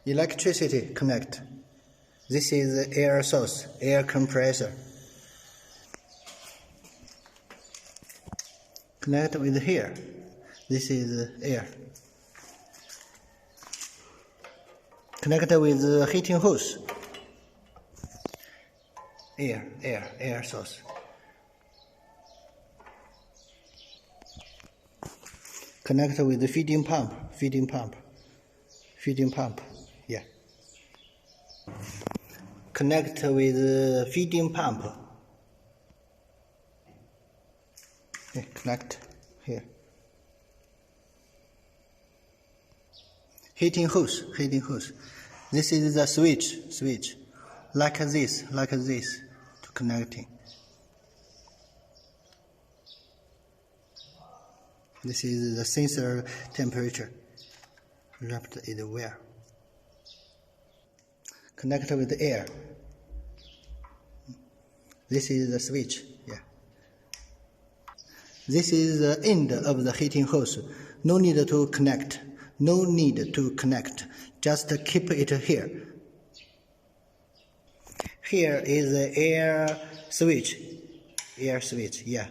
Electricity connect. This is the air source, air compressor. Connect with here. This is air. Connect with the heating hose. Air source. Connect with the feeding pump. Yeah. Connect with the feeding pump. Okay, connect here. Heating hose. This is the switch. Like this, to connecting. This is the sensor temperature. Wrapped in the wire. Connect with the air. This is the switch. Yeah. This is the end of the heating hose. No need to connect. Just keep it here. Here is the air switch. Yeah.